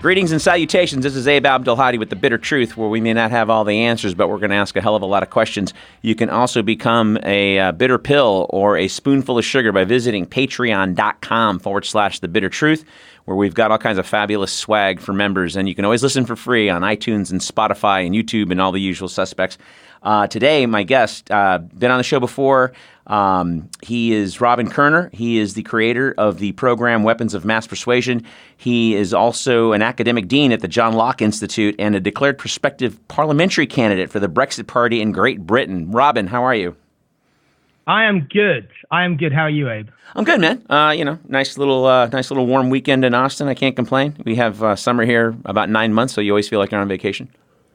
Greetings and salutations. This is Abe Abdelhadi with The Bitter Truth, where we may not have all the answers, but we're going to ask a hell of a lot of questions. You can also become a bitter pill or a spoonful of sugar by visiting patreon.com/The Bitter Truth, where we've got all kinds of fabulous swag for members. And you can always listen for free on iTunes and Spotify and YouTube and all the usual suspects. Today, my guest, been on the show before. He is Robin Koerner. He is the creator of the program Weapons of Mass Persuasion. He is also an academic dean at the John Locke Institute and a declared prospective parliamentary candidate for the Brexit Party in Great Britain. Robin, how are you? I am good. How are you, Abe? I'm good, man. Nice little warm weekend in Austin. I can't complain. We have summer here about 9 months, so you always feel like you're on vacation.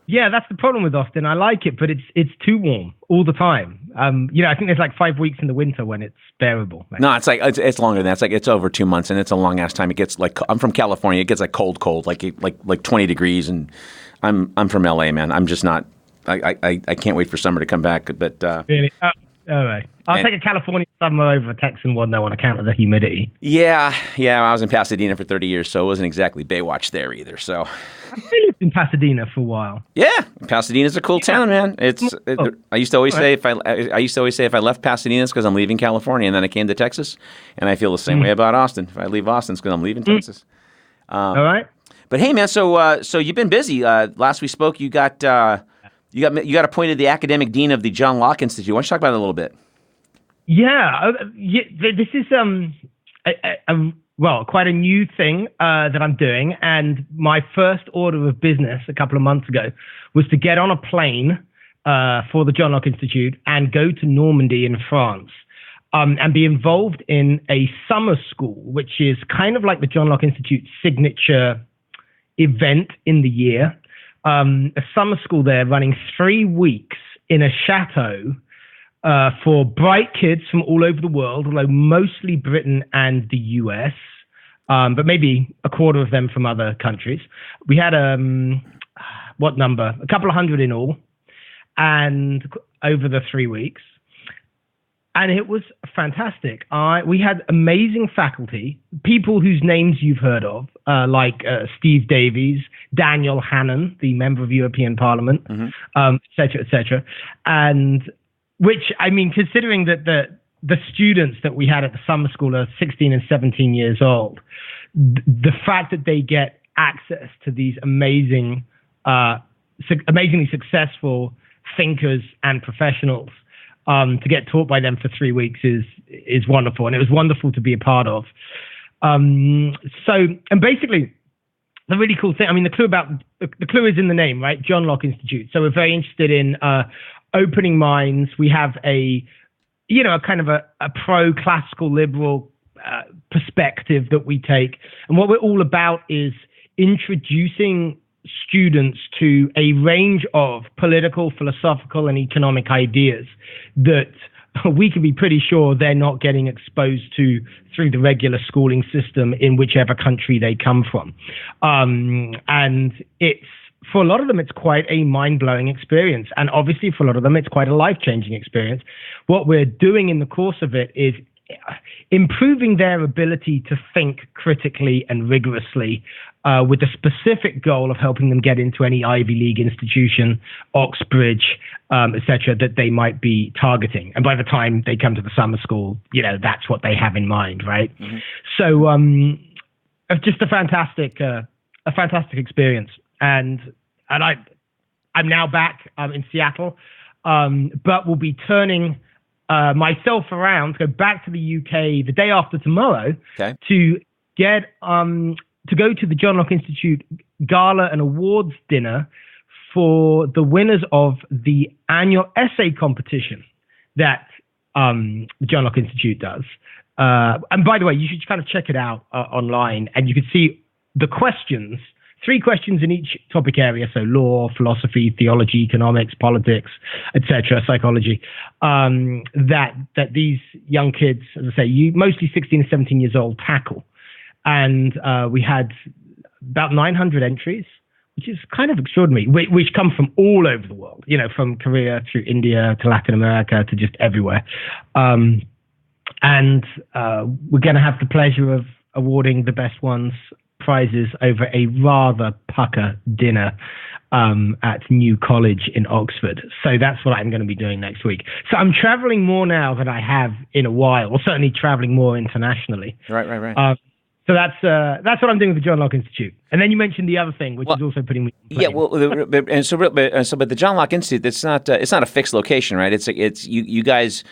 Yeah, that's the problem with Austin. I like it, but it's too warm all the time. I think there's like 5 weeks in the winter when it's bearable. No, it's like it's longer than that. It's like it's over 2 months, and it's a long ass time. It gets like I'm from California. It gets like cold, like 20 degrees, and I'm from LA, man. I'm just not. I can't wait for summer to come back. But really, all right. I'll take a California summer over a Texan one though on account of the humidity. Yeah. I was in Pasadena for 30 years, so it wasn't exactly Baywatch there either. So I lived in Pasadena for a while. Yeah, Pasadena's a cool town, man. I used to always say if I left Pasadena, it's because I'm leaving California, and then I came to Texas, and I feel the same way about Austin. If I leave Austin, it's because I'm leaving Texas. All right. But hey, man, so you've been busy. Last we spoke, you got appointed the academic dean of the John Locke Institute. Why don't you talk about it a little bit? Yeah, this is quite a new thing that I'm doing, and my first order of business a couple of months ago was to get on a plane for the John Locke Institute and go to Normandy in France and be involved in a summer school, which is kind of like the John Locke Institute's signature event in the year. A summer school there running 3 weeks in a chateau for bright kids from all over the world, although mostly Britain and the US, but maybe a quarter of them from other countries. We had a couple of hundred in all, and over the 3 weeks. And it was fantastic. We had amazing faculty, people whose names you've heard of, like Steve Davies, Daniel Hannan, the member of European Parliament, et cetera, and which, I mean, considering that the students that we had at the summer school are 16 and 17 years old, the fact that they get access to these amazingly successful thinkers and professionals to get taught by them for 3 weeks is wonderful, and it was wonderful to be a part of. And basically, the really cool thing, I mean, the clue is in the name, right? John Locke Institute. So we're very interested in opening minds. We have a kind of a pro-classical liberal perspective that we take. And what we're all about is introducing students to a range of political, philosophical, and economic ideas that we can be pretty sure they're not getting exposed to through the regular schooling system in whichever country they come from. And for a lot of them, it's quite a mind-blowing experience. And obviously, for a lot of them, it's quite a life-changing experience. What we're doing in the course of it is improving their ability to think critically and rigorously with the specific goal of helping them get into any Ivy League institution, Oxbridge, et cetera, that they might be targeting. And by the time they come to the summer school, that's what they have in mind, right? Mm-hmm. So just a fantastic experience. And I'm now back in Seattle, but we'll be turning myself around to go back to the UK the day after tomorrow to get to go to the John Locke Institute Gala and Awards dinner for the winners of the annual essay competition that the John Locke Institute does. And by the way, you should kind of check it out online, and you can see the questions. 3 questions in each topic area, so law, philosophy, theology, economics, politics, etc., psychology, that these young kids, as I say, mostly 16 and 17 years old, tackle. And we had about 900 entries, which is kind of extraordinary, which come from all over the world, from Korea through India to Latin America to just everywhere. And we're going to have the pleasure of awarding the best ones prizes over a rather pucker dinner at New College in Oxford. So that's what I'm going to be doing next week. So I'm traveling more now than I have in a while, or certainly traveling more internationally. Right. So that's what I'm doing with the John Locke Institute. And then you mentioned the other thing, which is also putting me in yeah. Well, but the John Locke Institute, it's not a fixed location, right? It's you guys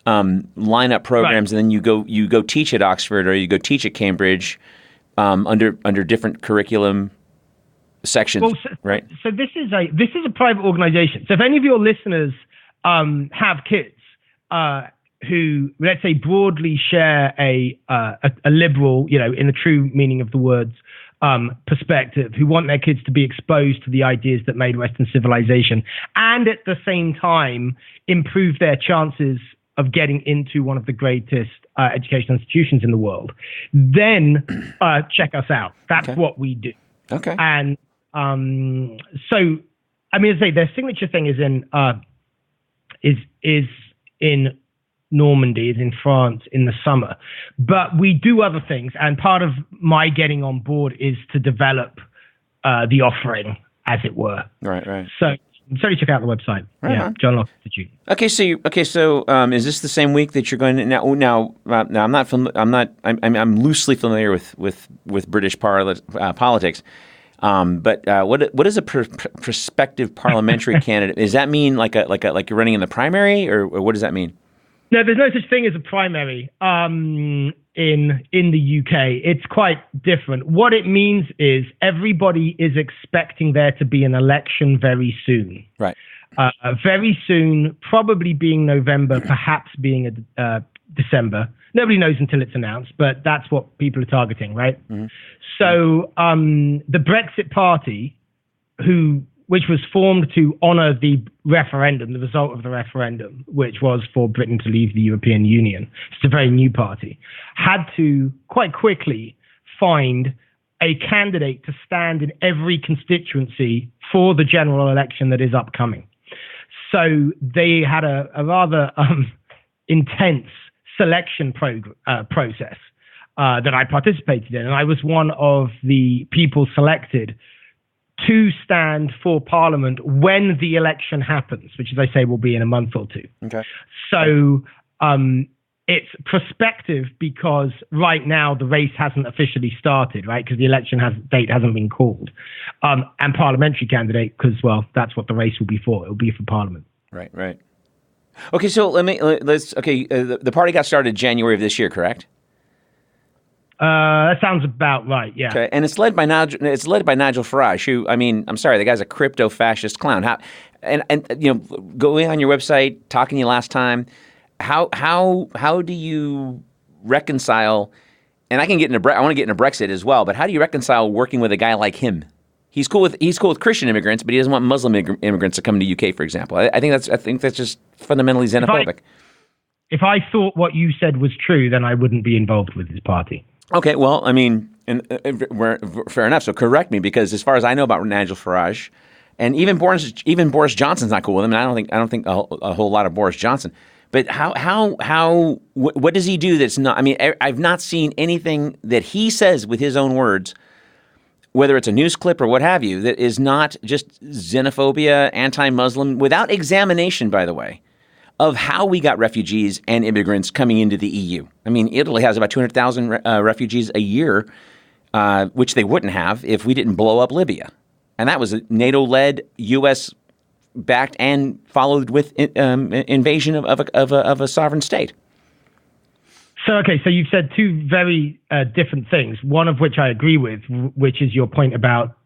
line up programs, right, and then you go teach at Oxford or you go teach at Cambridge under different curriculum sections, right? So this is a private organization. So if any of your listeners have kids who, let's say, broadly share a liberal, in the true meaning of the words, perspective, who want their kids to be exposed to the ideas that made Western civilization, and at the same time improve their chances of getting into one of the greatest educational institutions in the world, then check us out. That's what we do. Okay. And so, I mean, as I say, their signature thing is in Normandy, is in France in the summer. But we do other things, and part of my getting on board is to develop the offering, as it were. Right. So check out the website. John Locke Institute. Okay, so is this the same week that you're going to now? I'm loosely familiar with British politics. But what is a prospective parliamentary candidate? Does that mean like you're running in the primary, or what does that mean? No, there's no such thing as a primary in the UK. It's quite different. What it means is everybody is expecting there to be an election very soon. Right. Very soon, probably being November, perhaps being December. Nobody knows until it's announced, but that's what people are targeting, right? Mm-hmm. So the Brexit Party, which was formed to honor the referendum, the result of the referendum, which was for Britain to leave the European Union. It's a very new party, had to quite quickly find a candidate to stand in every constituency for the general election that is upcoming. So they had a rather intense selection process that I participated in. And I was one of the people selected to stand for Parliament when the election happens, which, as I say, will be in a month or two. Okay. So it's prospective because right now the race hasn't officially started, right? Because the election date hasn't been called. And parliamentary candidate, because, well, that's what the race will be for. It will be for Parliament. Right. Okay, so the party got started January of this year, correct? That sounds about right. Yeah. Okay, and it's led by Nigel Farage, who, I mean, I'm sorry, the guy's a crypto fascist clown. Going on your website, talking to you last time, how do you reconcile? And I want to get into Brexit as well, but how do you reconcile working with a guy like him? He's cool with Christian immigrants, but he doesn't want Muslim immigrants to come to UK, for example. I think that's just fundamentally xenophobic. If I thought what you said was true, then I wouldn't be involved with his party. Okay, well, I mean, fair enough. So correct me, because as far as I know about Nigel Farage, and even Boris Johnson's not cool with him, and I don't think a whole lot of Boris Johnson. But what does he do that's not? I mean, I've not seen anything that he says with his own words, whether it's a news clip or what have you, that is not just xenophobia, anti-Muslim, without examination, by the way, of how we got refugees and immigrants coming into the EU. I mean, Italy has about 200,000 refugees a year, which they wouldn't have if we didn't blow up Libya. And that was a NATO-led, U.S.-backed, and followed with invasion of a sovereign state. So you've said two very different things, one of which I agree with, which is your point about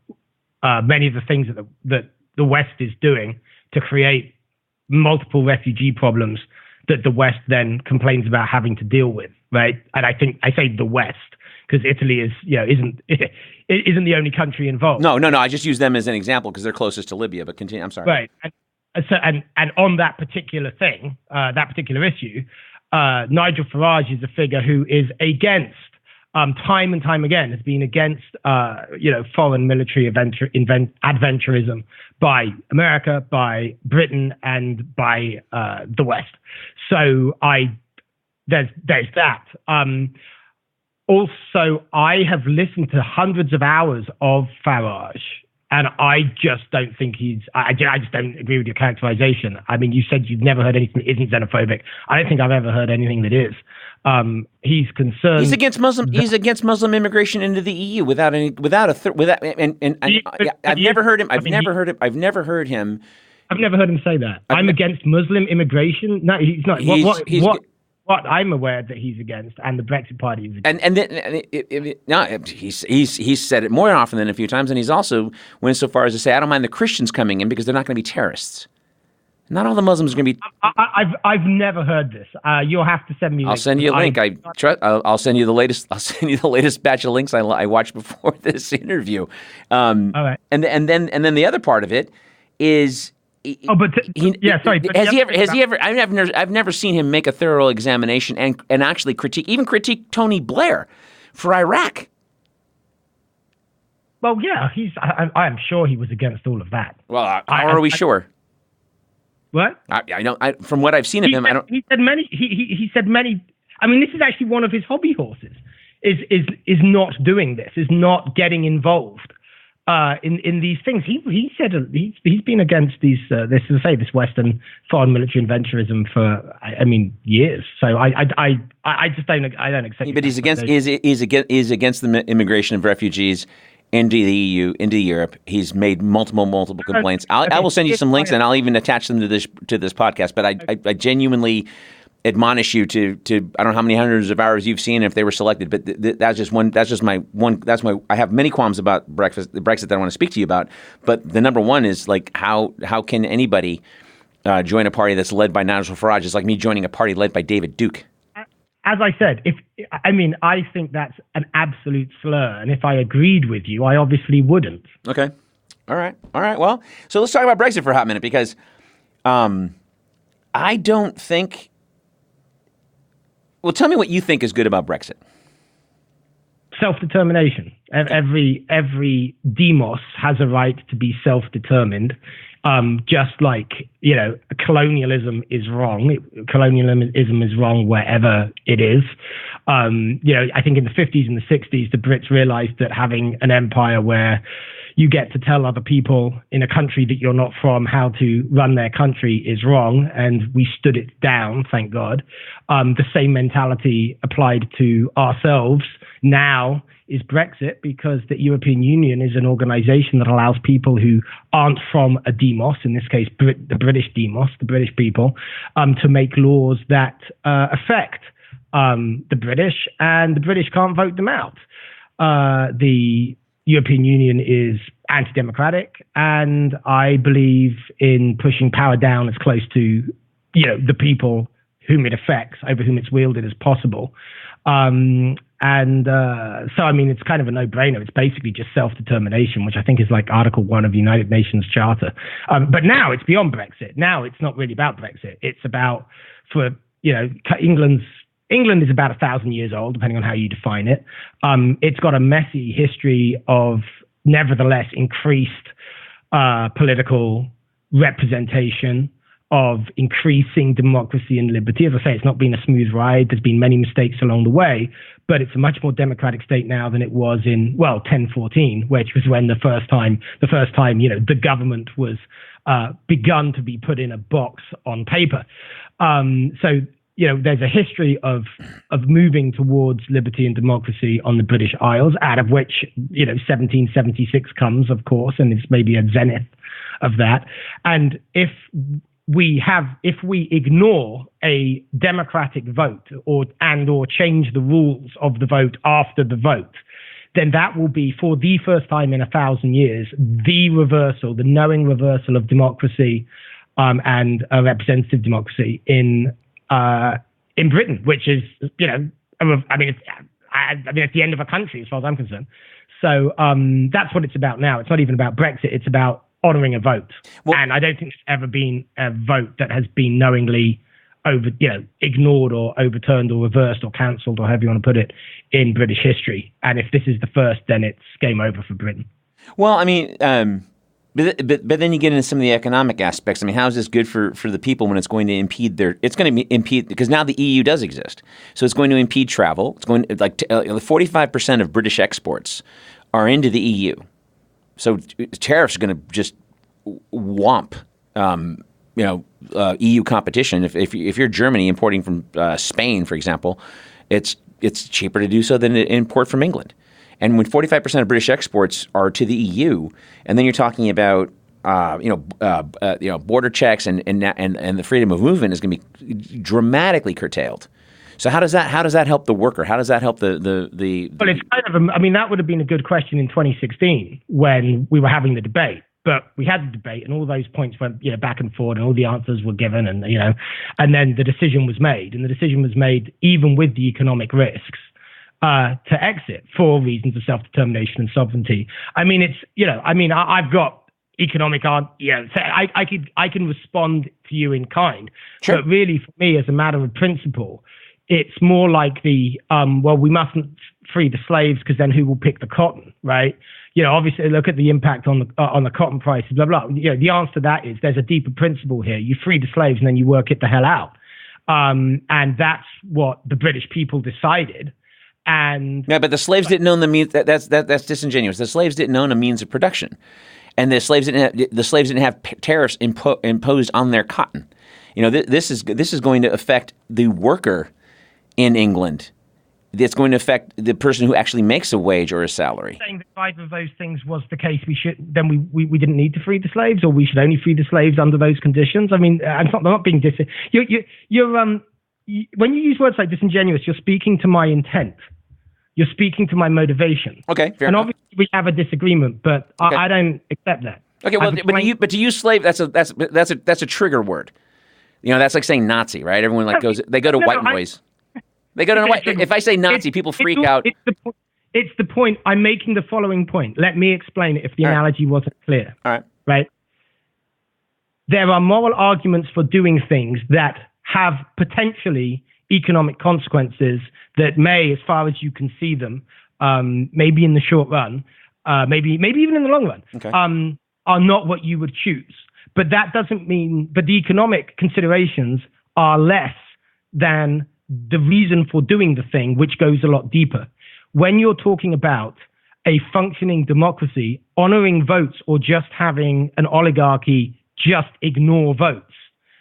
many of the things that the West is doing to create multiple refugee problems that the West then complains about having to deal with, right? And I think I say the West because Italy isn't the only country involved. No. I just use them as an example because they're closest to Libya. But continue. I'm sorry. Right. And on that particular thing, that particular issue, Nigel Farage is a figure who is against, time and time again, has been against, foreign military adventurism by America, by Britain, and by the West. So there's that. Also, I have listened to hundreds of hours of Farage, and I just don't think I just don't agree with your characterization. I mean, you said you've never heard anything that isn't xenophobic. I don't think I've ever heard anything that is. He's concerned. He's against Muslim immigration into the EU I've never heard him. I've never heard him say that. I'm against Muslim immigration. No, he's not. What I'm aware that he's against, and the Brexit Party is against. He's said it more often than a few times, and he's also went so far as to say, "I don't mind the Christians coming in because they're not going to be terrorists." Not all the Muslims are going to be. I've never heard this. You'll have to send me. I'll send you a link. I'll send you the latest. I'll send you the latest batch of links I watched before this interview. All right. And then the other part of it is. Has he ever? I've never seen him make a thorough examination and actually critique Tony Blair for Iraq. Well, yeah, I'm sure he was against all of that. Well, how are we sure? What? I don't. From what I've seen of him, I don't. He said many. He said many. I mean, this is actually one of his hobby horses. Is not doing this. Is not getting involved in these things. He said he's been against this Western foreign military adventurism for years. So I just don't accept. But he's against the immigration of refugees into the EU, into Europe. He's made multiple complaints. I will send you some links, and I'll even attach them to this podcast. But I genuinely admonish you to I don't know how many hundreds of hours you've seen if they were selected, but I have many qualms about Brexit that I want to speak to you about. But the number one is like how can anybody join a party that's led by Nigel Farage? It's like me joining a party led by David Duke. As I said, I think that's an absolute slur, and if I agreed with you, I obviously wouldn't. Okay. All right. Well, so let's talk about Brexit for a hot minute, because I don't think. Well, tell me what you think is good about Brexit. Self-determination. Every demos has a right to be self-determined. Just like, colonialism is wrong. Colonialism is wrong wherever it is. I think in the 50s and the 60s, the Brits realized that having an empire where you get to tell other people in a country that you're not from how to run their country is wrong, and we stood it down, thank God. The same mentality applied to ourselves now is Brexit, because the European Union is an organization that allows people who aren't from a demos, in this case the British demos, the British people, to make laws that affect the British, and the British can't vote them out. The European Union is anti-democratic, and I believe in pushing power down as close to, the people whom it affects, over whom it's wielded, as possible. It's kind of a no-brainer. It's basically just self-determination, which I think is like Article 1 of the United Nations Charter. But now it's beyond Brexit. Now it's not really about Brexit. It's about, England is about 1,000 years old, depending on how you define it. It's got a messy history of, nevertheless, increased political representation, of increasing democracy and liberty. As I say, it's not been a smooth ride. There's been many mistakes along the way, but it's a much more democratic state now than it was in 1014, which was when the first time, the government was begun to be put in a box on paper. There's a history of moving towards liberty and democracy on the British Isles, out of which, 1776 comes, of course, and it's maybe a zenith of that. And if we ignore a democratic vote or change the rules of the vote after the vote, then that will be, for the first time in 1,000 years, the knowing reversal of democracy and a representative democracy in Britain, which is, it's the end of a country as far as I'm concerned. So that's what it's about now. It's not even about Brexit. It's about honouring a vote. And I don't think there's ever been a vote that has been knowingly ignored or overturned or reversed or cancelled, or however you want to put it, in British history. And if this is the first, then it's game over for Britain. Well, But then you get into some of the economic aspects. I mean, how is this good for the people when it's going to impede it's going to impede, because now the EU does exist. So it's going to impede travel. It's going to, 45% of British exports are into the EU. So tariffs are going to just whomp, EU competition. If you're Germany importing from Spain, for example, it's cheaper to do so than to import from England. And when 45% of British exports are to the EU, and then you're talking about border checks and the freedom of movement is going to be dramatically curtailed. So how does that help the worker? How does that help the? Well, it's kind of that would have been a good question in 2016 when we were having the debate. But we had the debate, and all those points went back and forth, and all the answers were given, and and then the decision was made, and the decision was made even with the economic risks to exit for reasons of self-determination and sovereignty. I mean, I've got economic I can respond to you in kind, sure. But really for me, as a matter of principle, it's more like we mustn't free the slaves because then who will pick the cotton, right? Obviously look at the impact on the cotton prices, blah, blah. The answer to that is there's a deeper principle here. You free the slaves and then you work it the hell out. And that's what the British people decided. And but the slaves didn't own the means. That's disingenuous. The slaves didn't own a means of production, and the slaves didn't have tariffs imposed on their cotton. This is going to affect the worker in England. It's going to affect the person who actually makes a wage or a salary. Saying that if either of those things was the case, we didn't need to free the slaves, or we should only free the slaves under those conditions. I mean, I'm not being when you use words like disingenuous, you're speaking to my intent. You're speaking to my motivation. Okay, fair and enough. Obviously we have a disagreement, but okay. I don't accept that. Okay, well, but to use slave, that's a trigger word. That's like saying Nazi, right? Everyone they go to white noise. They go to white. If I say Nazi, people freak out. It's the point. I'm making the following point. Let me explain it if the analogy wasn't clear. All right. Right. There are moral arguments for doing things that have potentially economic consequences that may, as far as you can see them, maybe in the short run, maybe even in the long run, okay. Are not what you would choose. But that doesn't mean, but the economic considerations are less than the reason for doing the thing, which goes a lot deeper. When you're talking about a functioning democracy, honoring votes or just having an oligarchy just ignore votes,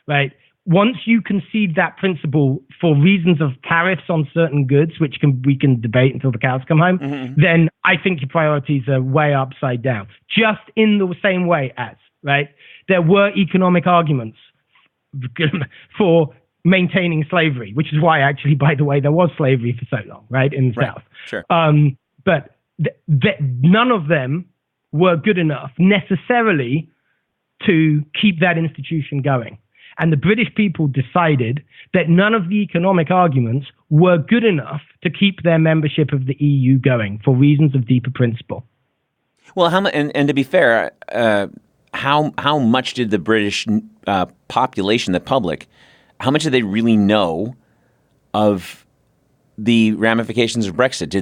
right? Once you concede that principle for reasons of tariffs on certain goods, which we can debate until the cows come home, then I think your priorities are way upside down. Just in the same way as, right, there were economic arguments for maintaining slavery, which is why actually, by the way, there was slavery for so long, right, in the South. Sure. But none of them were good enough necessarily to keep that institution going. And the British people decided that none of the economic arguments were good enough to keep their membership of the EU going for reasons of deeper principle. Well, and to be fair, how much did the British population, the public, how much did they really know of the ramifications of Brexit?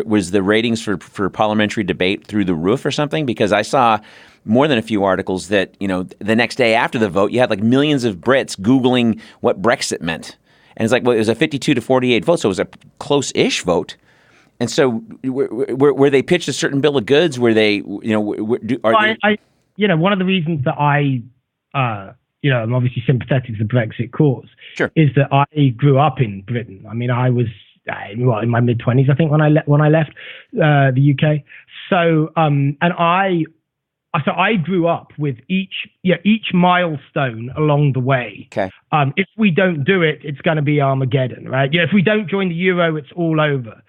Was the ratings for parliamentary debate through the roof or something? Because I saw more than a few articles that, the next day after the vote, you had like millions of Brits Googling what Brexit meant. And it's like, well, it was a 52 to 48 vote, so it was a close-ish vote. And so were they pitched a certain bill of goods? Were they, one of the reasons that I'm obviously sympathetic to the Brexit cause, sure, is that I grew up in Britain. I mean, I was in my mid-20s, I think, when I left the UK. So, So I grew up with each milestone along the way. Okay. If we don't do it, it's going to be Armageddon, right? If we don't join the euro, it's all over.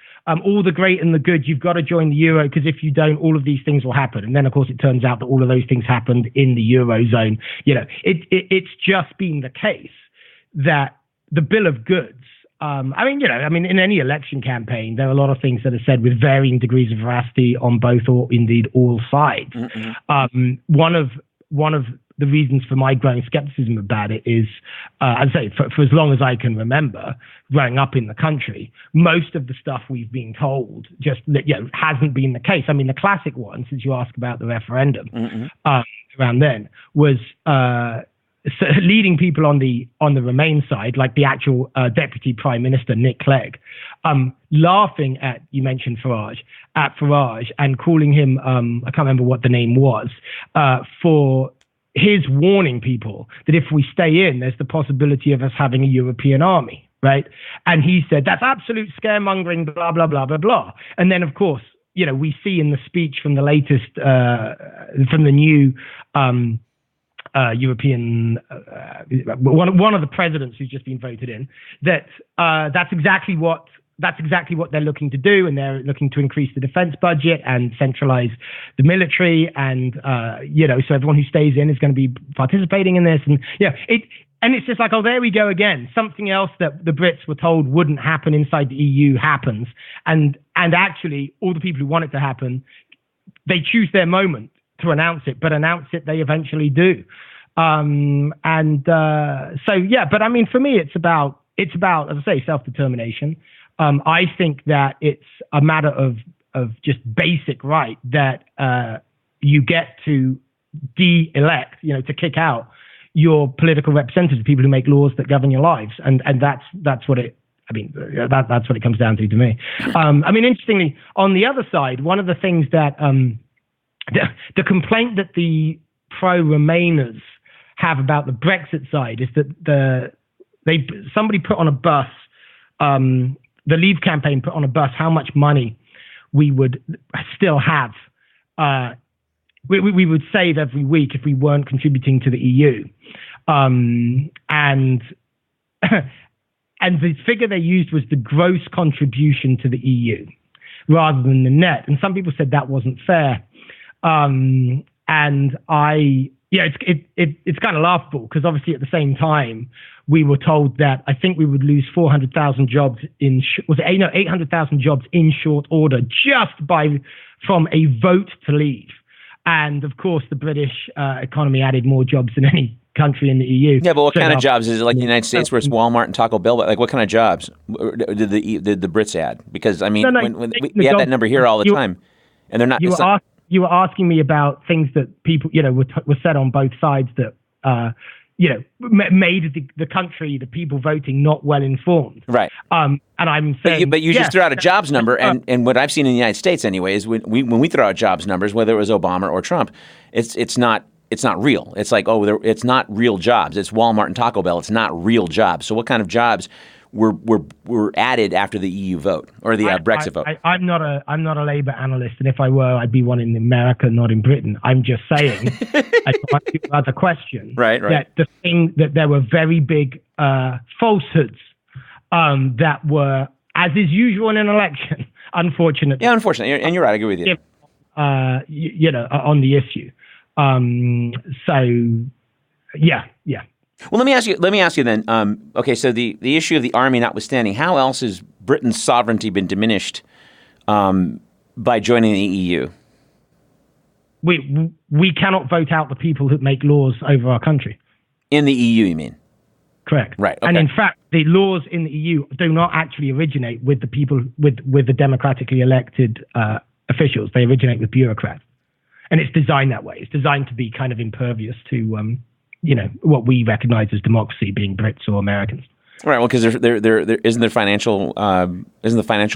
All the great and the good, you've got to join the euro, because if you don't, all of these things will happen. And then, of course, it turns out that all of those things happened in the eurozone. It's just been the case that the bill of goods. In any election campaign, there are a lot of things that are said with varying degrees of veracity on both or indeed all sides. Mm-hmm. One of the reasons for my growing skepticism about it is, I'd say for as long as I can remember, growing up in the country, most of the stuff we've been told just hasn't been the case. I mean, the classic one, since you asked about the referendum around then, was so leading people on the Remain side, like the actual Deputy Prime Minister Nick Clegg, laughing at, you mentioned Farage, and calling him, I can't remember what the name was, for his warning people that if we stay in, there's the possibility of us having a European army, right? And he said, that's absolute scaremongering, blah, blah, blah, blah, blah. And then, of course, we see in the speech from the latest, from the new European, one of the presidents who's just been voted in, that that's exactly what they're looking to do, and they're looking to increase the defense budget and centralize the military, and so everyone who stays in is going to be participating in this, and it's just like, oh, there we go again. Something else that the Brits were told wouldn't happen inside the EU happens, and actually all the people who want it to happen, they choose their moment to announce it, but announce it they eventually do. But I mean, for me, it's about, as I say, self-determination. I think that it's a matter of just basic right that you get to de-elect, to kick out your political representatives, people who make laws that govern your lives, and that's what it. I mean, that's what it comes down to me. I mean, interestingly, on the other side, one of the things that the complaint that the pro-Remainers have about the Brexit side is that somebody put on a bus, the Leave campaign put on a bus how much money we would still have, we would save every week if we weren't contributing to the EU, and the figure they used was the gross contribution to the EU rather than the net. And some people said that wasn't fair. And it's kind of laughable because obviously at the same time we were told that I think we would lose 400,000 jobs 800,000 jobs in short order just from a vote to leave. And of course the British economy added more jobs than any country in the EU. Yeah, but what kind of jobs? Is it like the United States where it's Walmart and Taco Bell? Like what kind of jobs did the Brits add? Because I mean, when we have that number here all the time, and they're not. You were asking me about things that people, were said on both sides that, made the country, the people voting, not well informed. Right. And I'm saying, but you just threw out a jobs number, and what I've seen in the United States anyway is when we throw out jobs numbers, whether it was Obama or Trump, it's not real. It's like, it's not real jobs. It's Walmart and Taco Bell. It's not real jobs. So what kind of jobs were added after the EU vote or the Brexit vote? I'm not a Labour analyst, and if I were, I'd be one in America, not in Britain. I'm just saying, as a question, right. That the thing that there were very big falsehoods that were, as is usual in an election, unfortunately. Yeah, unfortunately, and you're right. I agree with you. On the issue. Yeah. Well, let me ask you then. Okay, so the issue of the army notwithstanding, how else has Britain's sovereignty been diminished by joining the EU? We cannot vote out the people who make laws over our country. In the EU, you mean? Correct. Right. Okay. And in fact, the laws in the EU do not actually originate with the people with the democratically elected officials. They originate with bureaucrats, and it's designed that way. It's designed to be kind of impervious to what we recognize as democracy, being Brits or Americans. Right. Well, because there isn't the financial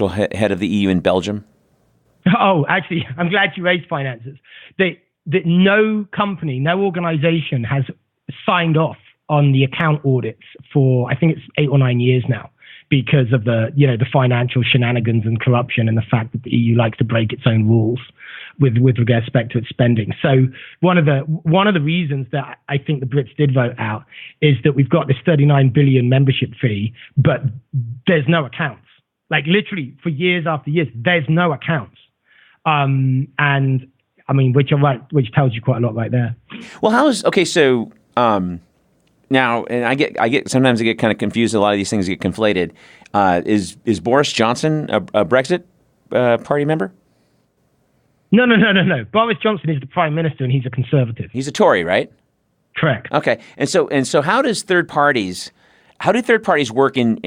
head of the EU in Belgium. Oh, actually, I'm glad you raised finances. That no company, no organization has signed off on the account audits for, I think it's 8 or 9 years now, because of the financial shenanigans and corruption and the fact that the EU likes to break its own rules with respect to its spending. So one of the reasons that I think the Brits did vote out is that we've got this 39 billion membership fee, but there's no accounts. Like literally for years after years, there's no accounts. And I mean, which tells you quite a lot right there. Well, so now, and I get sometimes I get kind of confused. A lot of these things get conflated. Is Boris Johnson a Brexit party member? No. Boris Johnson is the Prime Minister and he's a Conservative. He's a Tory, right? Correct. Okay. And so how do third parties work in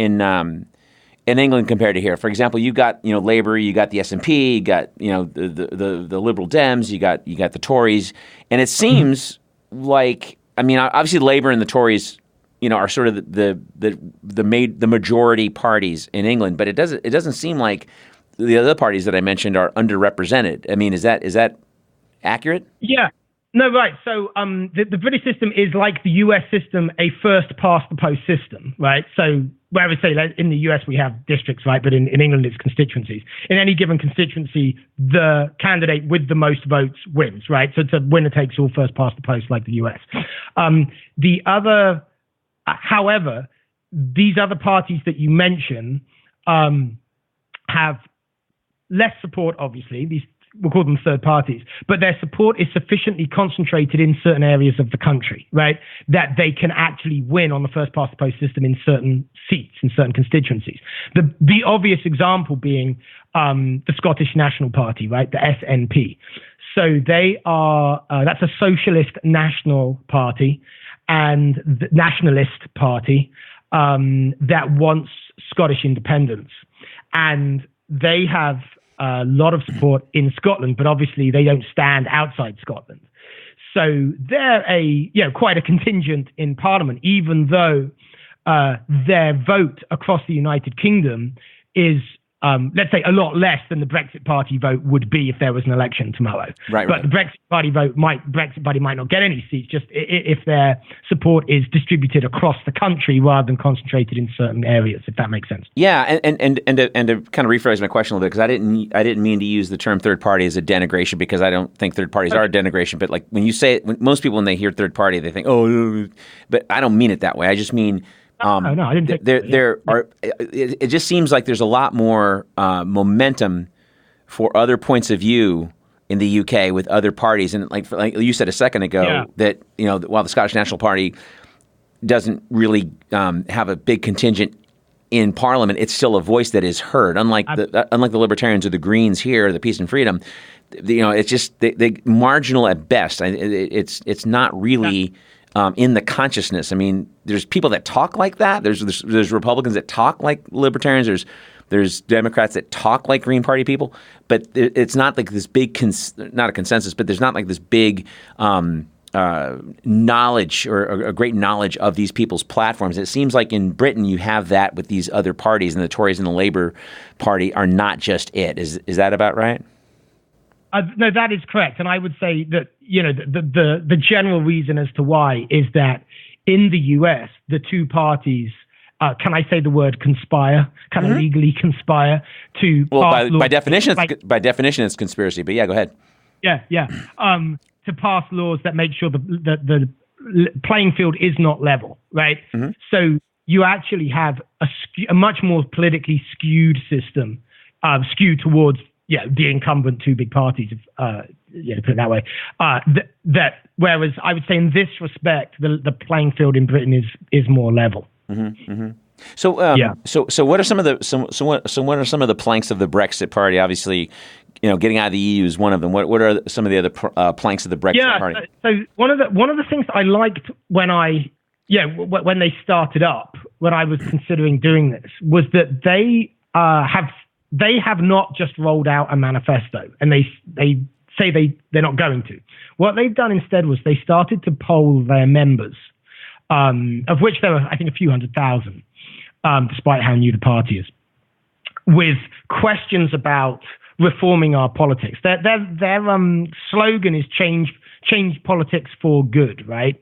England compared to here? For example, you got Labour, you got the S&P, you got the Liberal Dems, you got the Tories, and it seems like, I mean, obviously Labour and the Tories are sort of the majority parties in England, but it doesn't seem like the other parties that I mentioned are underrepresented. I mean, is that accurate? Yeah. No, right. So the British system is like the US system, a first past the post system, right? So where I would say in the US we have districts, right? But in England it's constituencies. In any given constituency, the candidate with the most votes wins, right? So it's a winner takes all, first past the post, like the US. However, these other parties that you mention have less support, obviously. We'll call them third parties, but their support is sufficiently concentrated in certain areas of the country, right, that they can actually win on the first past the post system in certain seats, in certain constituencies. The obvious example being the Scottish National Party, right, the SNP. So they are, that's a socialist national party and the nationalist party that wants Scottish independence. And they have a lot of support in Scotland, but obviously they don't stand outside Scotland. So they're quite a contingent in Parliament, even though their vote across the United Kingdom is, let's say, a lot less than the Brexit Party vote would be if there was an election tomorrow. Right. But the Brexit Party might not get any seats, just if their support is distributed across the country rather than concentrated in certain areas, if that makes sense. Yeah, and to kind of rephrase my question a little bit, because I didn't mean to use the term third party as a denigration, because I don't think third parties are a denigration. But like when you say it, most people when they hear third party, they think, oh, but I don't mean it that way. I just mean. No, I didn't think it just seems like there's a lot more momentum for other points of view in the UK with other parties, and like you said a second ago, that while the Scottish National Party doesn't really have a big contingent in Parliament, it's still a voice that is heard. Unlike the Libertarians or the Greens here, the Peace and Freedom, it's just they marginal at best. It's not really. In the consciousness. I mean, there's people that talk like that. There's Republicans that talk like Libertarians. There's Democrats that talk like Green Party people. But it's not like this big, not a consensus, but there's not like this big knowledge or a great knowledge of these people's platforms. It seems like in Britain you have that with these other parties, and the Tories and the Labour Party are not just it. Is that about right? No, that is correct. And I would say that, the general reason as to why is that in the US, the two parties, can I say the word conspire, kind of legally conspire to pass laws. By definition, it's conspiracy, but yeah, go ahead. Yeah. To pass laws that make sure the playing field is not level, right? Mm-hmm. So you actually have a much more politically skewed system, skewed towards the incumbent two big parties, put it that way. Whereas I would say in this respect, the playing field in Britain is more level. Mm-hmm, mm-hmm. So what are some of the planks of the Brexit Party? Obviously, getting out of the EU is one of them. What are some of the other planks of the Brexit Party? So one of the things I liked when when they started up, when I was considering doing this, was that they have not just rolled out a manifesto, and they say they're not going to. What they've done instead was they started to poll their members, of which there were, I think, a few 100,000, despite how new the party is, with questions about reforming our politics. Their slogan is change politics for good, right?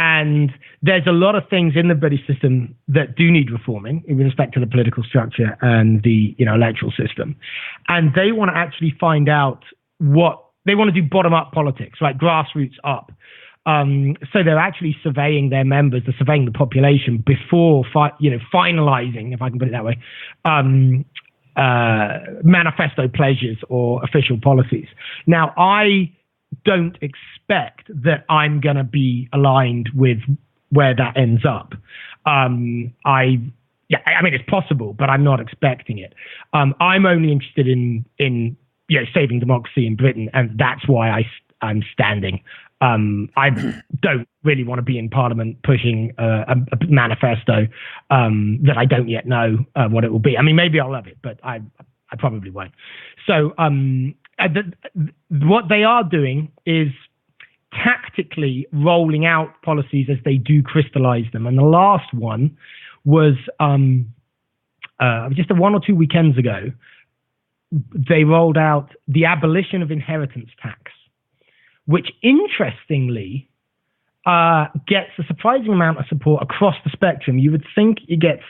And there's a lot of things in the British system that do need reforming in respect to the political structure and the electoral system. And they want to actually find out what they want to do, bottom-up politics, right? Grassroots up. So they're actually surveying their members, they're surveying the population before finalizing, if I can put it that way, manifesto pledges or official policies. Now, I don't expect that I'm going to be aligned with where that ends up. I mean, it's possible, but I'm not expecting it. I'm only interested in saving democracy in Britain, and that's why I'm standing I don't really want to be in Parliament pushing a manifesto that I don't yet know what it will be. I mean, maybe I'll love it, but I probably won't. So what they are doing is tactically rolling out policies as they do crystallize them. And the last one was just 1 or 2 weekends ago, they rolled out the abolition of inheritance tax, which interestingly gets a surprising amount of support across the spectrum. You would think it gets,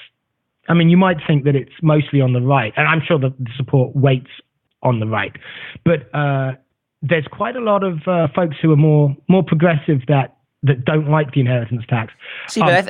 I mean, you might think that it's mostly on the right, and I'm sure that the support weights on the right, but there's quite a lot of folks who are more progressive that don't like the inheritance tax. See, but I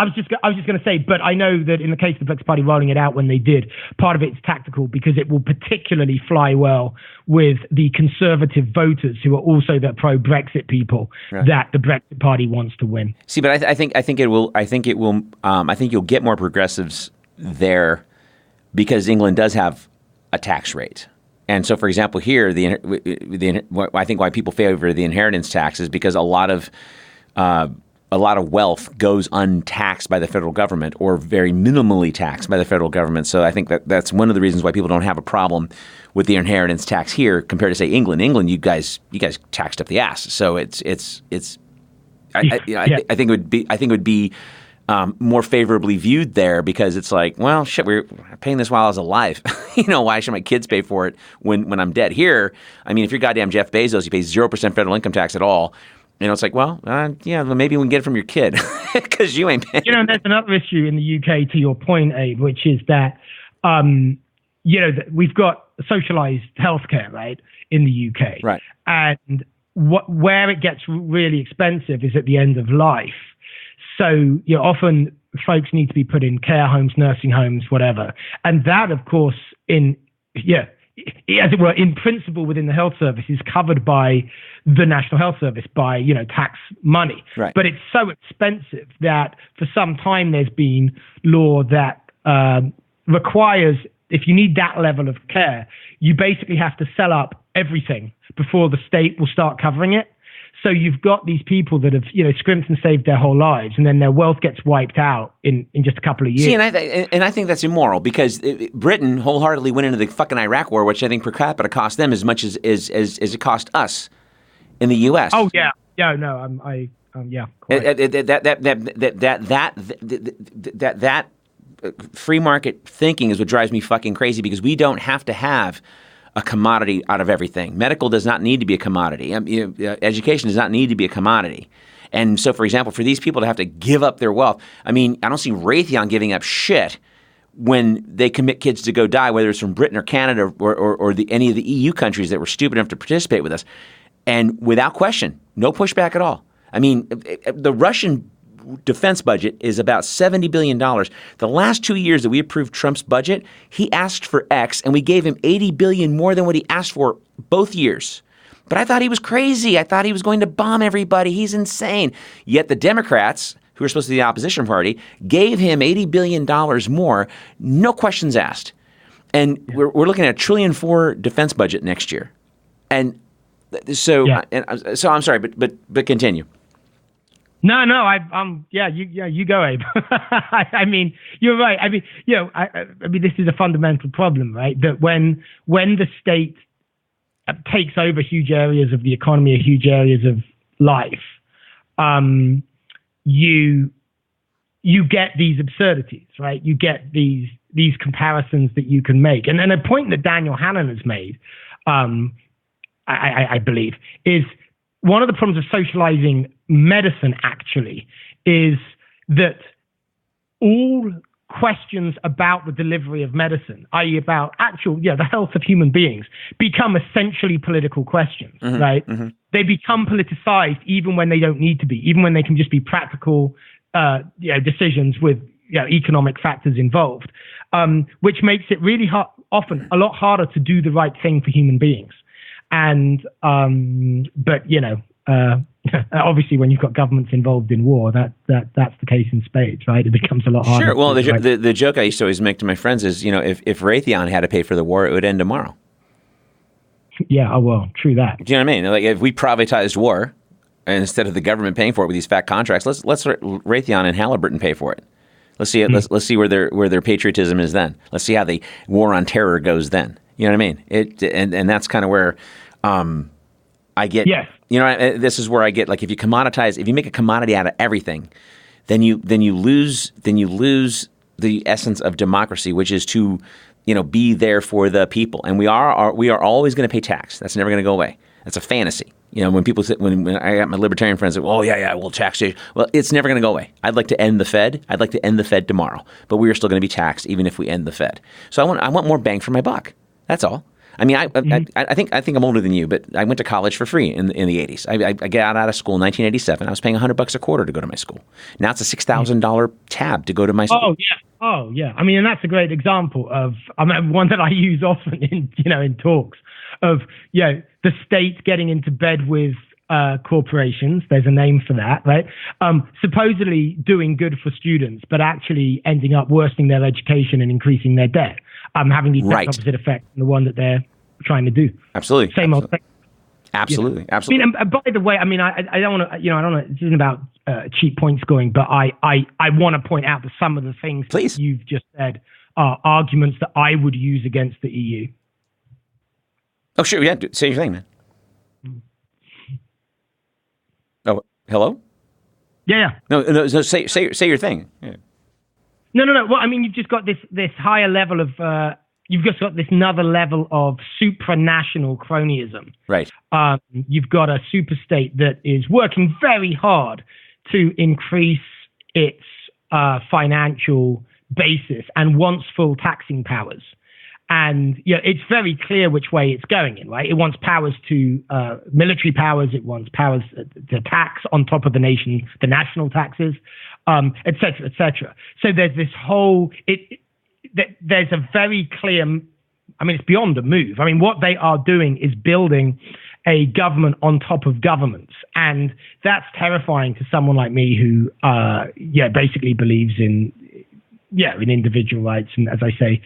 was just going to say, but I know that in the case of the Brexit Party rolling it out when they did, part of it's tactical because it will particularly fly well with the conservative voters who are also the pro-Brexit people that the Brexit Party wants to win. See, but I think you'll get more progressives there because England does have a tax rate. And so, for example, here, I think why people favor the inheritance tax is because a lot of wealth goes untaxed by the federal government or very minimally taxed by the federal government. So I think that's one of the reasons why people don't have a problem with the inheritance tax here compared to, say, England. England, you guys taxed up the ass. So I think it would be more favorably viewed there because it's like, well, shit, we're paying this while I was alive. Why should my kids pay for it when I'm dead? Here, I mean, if you're goddamn Jeff Bezos, you pay 0% federal income tax at all. It's like, well, maybe we can get it from your kid because you ain't paying. There's another issue in the UK, to your point, Abe, which is that, we've got socialized healthcare, right, in the UK. Right. And where it gets really expensive is at the end of life. So often folks need to be put in care homes, nursing homes, whatever. And that, of course, as it were, in principle within the health service is covered by the National Health Service by, tax money. Right. But it's so expensive that for some time there's been law that requires, if you need that level of care, you basically have to sell up everything before the state will start covering it. So you've got these people that have, scrimped and saved their whole lives, and then their wealth gets wiped out in just a couple of years. See, and I think that's immoral because Britain wholeheartedly went into the fucking Iraq war, which I think per capita cost them as much as it cost us in the U.S. Oh yeah, no, that free market thinking is what drives me fucking crazy because we don't have to have a commodity out of everything. Medical does not need to be a commodity. Education does not need to be a commodity. And so, for example, for these people to have to give up their wealth, I mean, I don't see Raytheon giving up shit when they commit kids to go die, whether it's from Britain or Canada or any of the EU countries that were stupid enough to participate with us. And without question, no pushback at all. I mean, the Russian defense budget is about $70 billion. The last 2 years that we approved Trump's budget, he asked for X, and we gave him $80 billion more than what he asked for both years. But I thought he was crazy. I thought he was going to bomb everybody. He's insane. Yet the Democrats, who are supposed to be the opposition party, gave him $80 billion more, no questions asked. And we're looking at $1.4 trillion defense budget next year. And so, so I'm sorry, but continue. No, you go, Abe. I mean, you're right. I mean, this is a fundamental problem, right? That when the state takes over huge areas of the economy, huge areas of life, you get these absurdities, right? You get these comparisons that you can make, and a point that Daniel Hannan has made, I believe, is one of the problems of socializing medicine actually is that all questions about the delivery of medicine, i.e. about the health of human beings, become essentially political questions, right? Mm-hmm. They become politicized even when they don't need to be, even when they can just be practical decisions with economic factors involved, which makes it really often a lot harder to do the right thing for human beings. And obviously, when you've got governments involved in war, that's the case in spades, right? It becomes a lot harder. Sure. Well, the joke I used to always make to my friends is, if Raytheon had to pay for the war, it would end tomorrow. Yeah, oh well, true that. Do you know what I mean? Like if we privatized war, and instead of the government paying for it with these fat contracts, let's Raytheon and Halliburton pay for it. Let's see it. Let's see where their patriotism is then. Let's see how the war on terror goes then. You know what I mean? And that's kind of where I get. Yes. You know, this is where I get, like, if you make a commodity out of everything, then you lose the essence of democracy, which is to, be there for the people. And we are always going to pay tax. That's never going to go away. That's a fantasy. When people say, when I got my libertarian friends say, "Oh yeah, we'll tax you." Well, it's never going to go away. I'd like to end the Fed. I'd like to end the Fed tomorrow, but we are still going to be taxed even if we end the Fed. So I want more bang for my buck. That's all. I mean, I think I'm older than you, but I went to college for free in the 80s. I got out of school in 1987. I was paying $100 a quarter to go to my school. Now it's a $6,000 tab to go to my school. Oh yeah. I mean, and that's a great example of one that I use often in talks of the state getting into bed with corporations. There's a name for that, right? Supposedly doing good for students, but actually ending up worsening their education and increasing their debt. Having the exact opposite effect than the one that they're trying to do. Absolutely. Same old thing. Absolutely. I mean, and by the way, I mean, I don't want to, I don't know, this isn't about cheap point scoring, but I want to point out that some of the things that you've just said are arguments that I would use against the EU. Oh, sure. Yeah. Say your thing, man. Oh, hello? Yeah. No, say your thing. Yeah. No. Well, I mean, you've just got this higher level of, you've just got this another level of supranational cronyism. Right. You've got a super state that is working very hard to increase its financial basis and wants full taxing powers. And it's very clear which way it's going in, right? It wants powers to military powers. It wants powers to tax on top of the national taxes, et cetera, et cetera. So there's this whole, there's a very clear, I mean, it's beyond a move. I mean, what they are doing is building a government on top of governments. And that's terrifying to someone like me who, basically believes in individual rights and, as I say,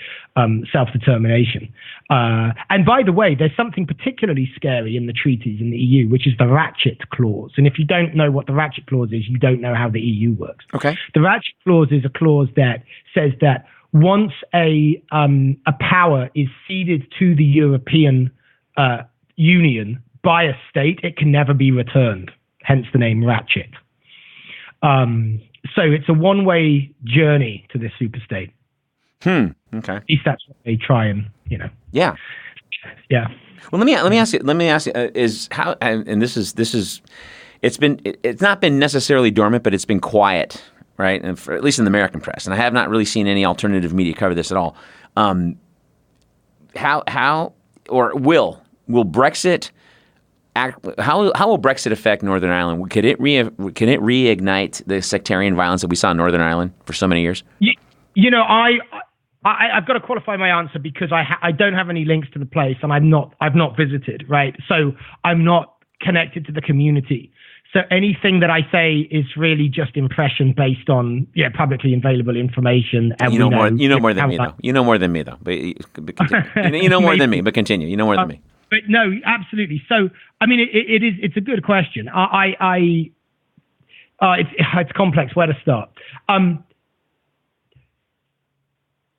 self-determination. And by the way, there's something particularly scary in the treaties in the EU, which is the ratchet clause. And if you don't know what the ratchet clause is, you don't know how the EU works. Okay. The ratchet clause is a clause that says that once a power is ceded to the European Union by a state, it can never be returned, hence the name ratchet. So it's a one-way journey to this superstate. Okay. At least that's what they try and, Yeah. Yeah. Well, let me ask you is how, and this is it's not been necessarily dormant, but it's been quiet, right? And at least in the American press, and I have not really seen any alternative media cover this at all. How will Brexit? How will Brexit affect Northern Ireland? Can it reignite the sectarian violence that we saw in Northern Ireland for so many years? I've got to qualify my answer because I don't have any links to the place and I've not visited, right? So I'm not connected to the community. So anything that I say is really just impression based on publicly available information. And you know more than me though. You know more than me though. But continue. You know more than me. But continue. You know more than me. But no, absolutely. So, I mean, it's a good question. It's complex. Where to start? So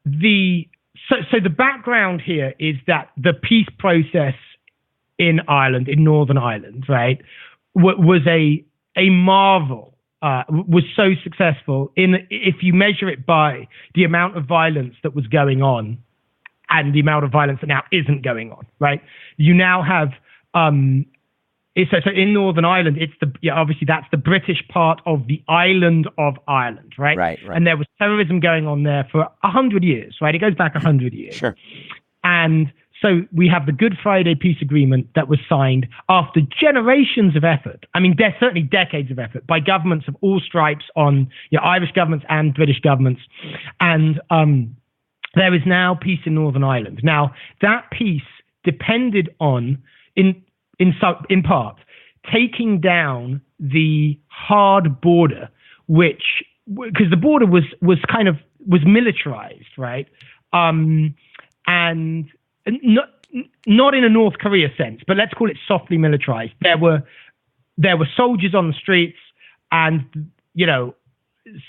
the background here is that the peace process in Ireland, in Northern Ireland, right, was a marvel. Was so successful if you measure it by the amount of violence that was going on and the amount of violence that now isn't going on, right? You now have, so in Northern Ireland, it's obviously that's the British part of the island of Ireland, right? Right. And there was terrorism going on there for 100 years, right? It goes back 100 years. Sure. And so we have the Good Friday Peace Agreement that was signed after generations of effort. I mean, there's certainly decades of effort by governments of all stripes on Irish governments and British governments. And there is now peace in Northern Ireland. Now, that peace depended on, in part, taking down the hard border, because the border was militarized, right? And not in a North Korea sense, but let's call it softly militarized. There were soldiers on the streets, and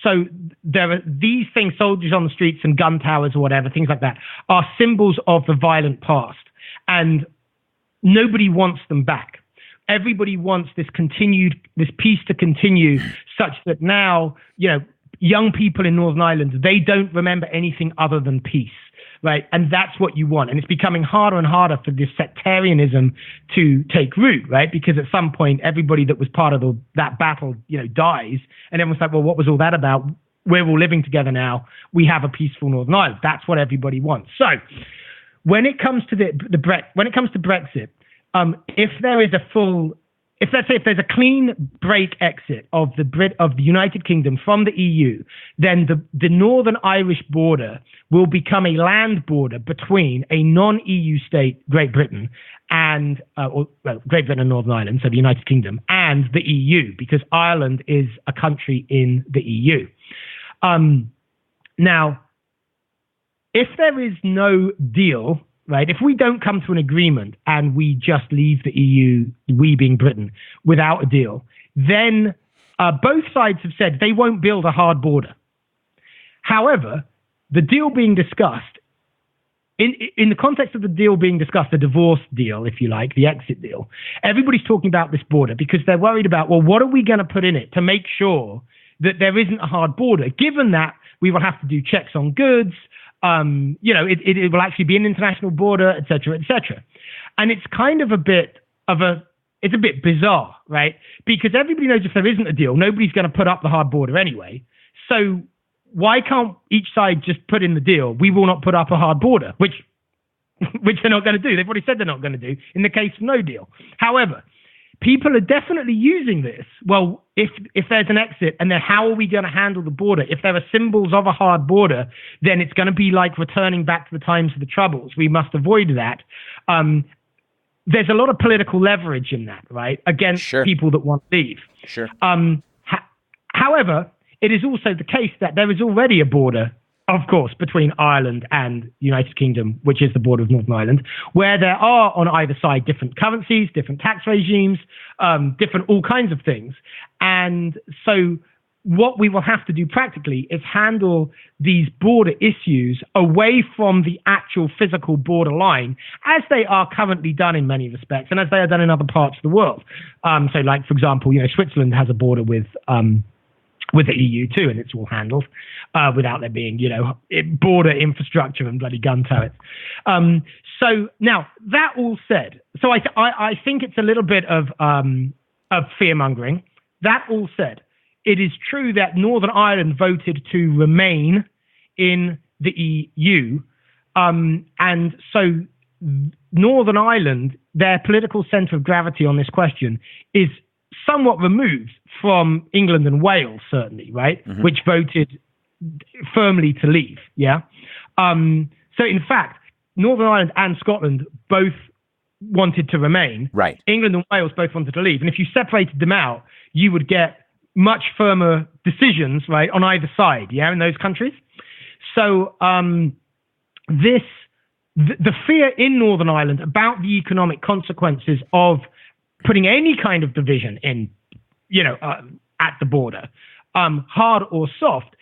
so there are these things, soldiers on the streets and gun towers or whatever, things like that, are symbols of the violent past, and nobody wants them back. Everybody wants this peace to continue, such that now, young people in Northern Ireland, they don't remember anything other than peace, right? And that's what you want. And it's becoming harder and harder for this sectarianism to take root, right? Because at some point, everybody that was part of that battle, dies. And everyone's like, well, what was all that about? We're all living together now. We have a peaceful Northern Ireland. That's what everybody wants. So when it comes to Brexit, if there's a clean break exit of the United Kingdom from the EU, then the Northern Irish border will become a land border between a non-EU state, Great Britain, and Great Britain and Northern Ireland, so the United Kingdom, and the EU, because Ireland is a country in the EU. Now, if there is no deal, right, if we don't come to an agreement and we just leave the EU, we being Britain, without a deal, then both sides have said they won't build a hard border. However, the deal being discussed, in the context of the deal being discussed, the divorce deal, if you like, the exit deal, everybody's talking about this border because they're worried about, well, what are we going to put in it to make sure that there isn't a hard border, given that we will have to do checks on goods, it will actually be an international border, et cetera, et cetera. And it's kind of it's a bit bizarre, right? Because everybody knows if there isn't a deal, nobody's going to put up the hard border anyway. So why can't each side just put in the deal? We will not put up a hard border, which they're not going to do. They've already said they're not going to do in the case of no deal. However, people are definitely using this. Well, if there's an exit, and then how are we going to handle the border? If there are symbols of a hard border, then it's going to be like returning back to the times of the Troubles. We must avoid that. There's a lot of political leverage in that, right, against people that want to leave. Sure. However, it is also the case that there is already a border, of course, between Ireland and the United Kingdom, which is the border of Northern Ireland, where there are on either side different currencies, different tax regimes, different all kinds of things. And so what we will have to do practically is handle these border issues away from the actual physical border line, as they are currently done in many respects, and as they are done in other parts of the world. So like, for example, Switzerland has a border with the EU too, and it's all handled without there being, border infrastructure and bloody gun turrets. So now that all said, so I think it's a little bit of fear mongering. That all said, it is true that Northern Ireland voted to remain in the EU, and so Northern Ireland, their political centre of gravity on this question is somewhat removed from England and Wales, certainly, right? Mm-hmm. Which voted firmly to leave, yeah? So in fact, Northern Ireland and Scotland both wanted to remain. Right. England and Wales both wanted to leave. And if you separated them out, you would get much firmer decisions, right, on either side, yeah, in those countries. So the fear in Northern Ireland about the economic consequences of putting any kind of division in, at the border, hard or soft,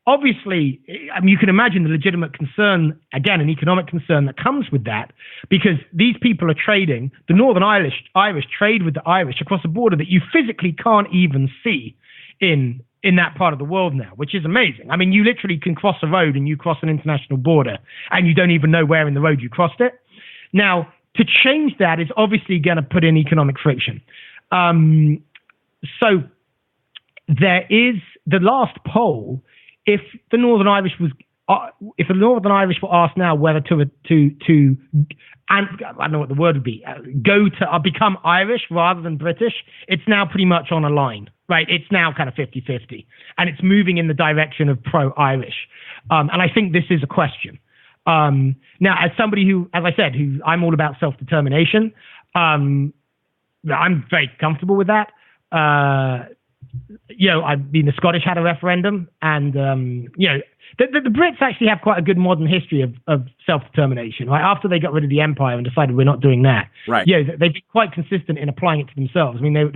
obviously, you can imagine the legitimate concern, again, an economic concern that comes with that, because these people are trading, the Northern Irish trade with the Irish across a border that you physically can't even see in that part of the world now, which is amazing. I mean, you literally can cross a road and you cross an international border and you don't even know where in the road you crossed it. Now, to change that is obviously going to put in economic friction. So there is the last poll. If the Northern Irish were asked now whether to and I don't know what the word would be, go to become Irish rather than British, it's now pretty much on a line, right? It's now kind of 50-50, and it's moving in the direction of pro-Irish. And I think this is a question. Now, as somebody who, as I said, I'm all about self-determination, I'm very comfortable with that. the Scottish had a referendum, and the Brits actually have quite a good modern history of self-determination. Right after they got rid of the empire and decided we're not doing that, right? They've been quite consistent in applying it to themselves. I mean,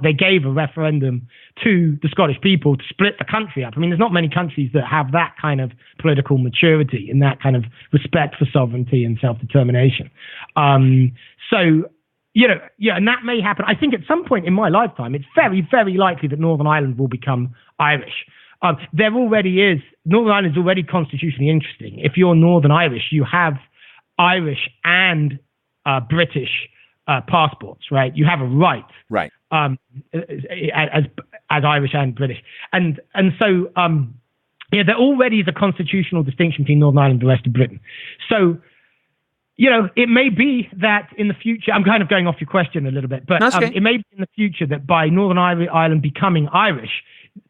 they gave a referendum to the Scottish people to split the country up. I mean, there's not many countries that have that kind of political maturity and that kind of respect for sovereignty and self-determination. And that may happen. I think at some point in my lifetime, it's very, very likely that Northern Ireland will become Irish. Northern Ireland is already constitutionally interesting. If you're Northern Irish, you have Irish and British passports, right? You have a right, right, as Irish and British, and so there already is a constitutional distinction between Northern Ireland and the rest of Britain. So, it may be that in the future, I'm kind of going off your question a little bit, but it may be in the future that by Northern Ireland becoming Irish,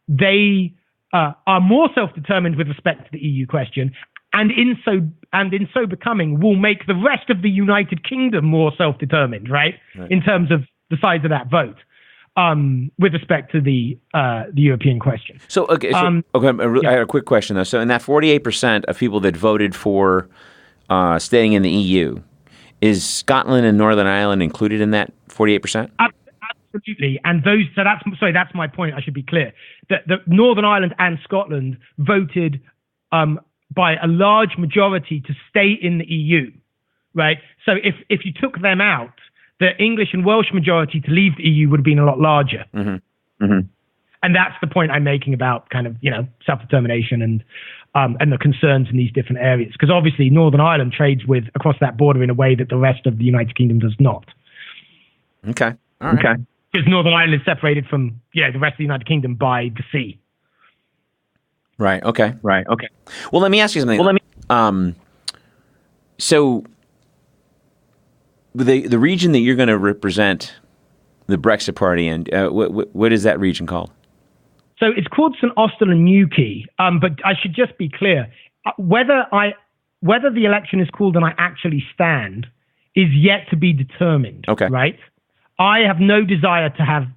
they are more self-determined with respect to the EU question, and in so becoming, will make the rest of the United Kingdom more self-determined, right? In terms of the size of that vote, with respect to the European question. I had a quick question though. So, in that 48% of people that voted for staying in the EU, is Scotland and Northern Ireland included in that 48%? Absolutely, and that's my point. I should be clear that Northern Ireland and Scotland voted by a large majority to stay in the EU, right? So if you took them out, the English and Welsh majority to leave the EU would have been a lot larger. Mm-hmm. Mm-hmm. And that's the point I'm making about kind of self-determination and the concerns in these different areas, because obviously Northern Ireland trades across that border in a way that the rest of the United Kingdom does not. Okay. All right. Okay. Because Northern Ireland is separated from the rest of the United Kingdom by the sea. Right. Okay. Well, let me ask you something. So the region that you're going to represent the Brexit Party in, what is that region called? So it's called St Austell and Newquay. But I should just be clear: whether the election is called and I actually stand is yet to be determined. Okay. Right. I have no desire to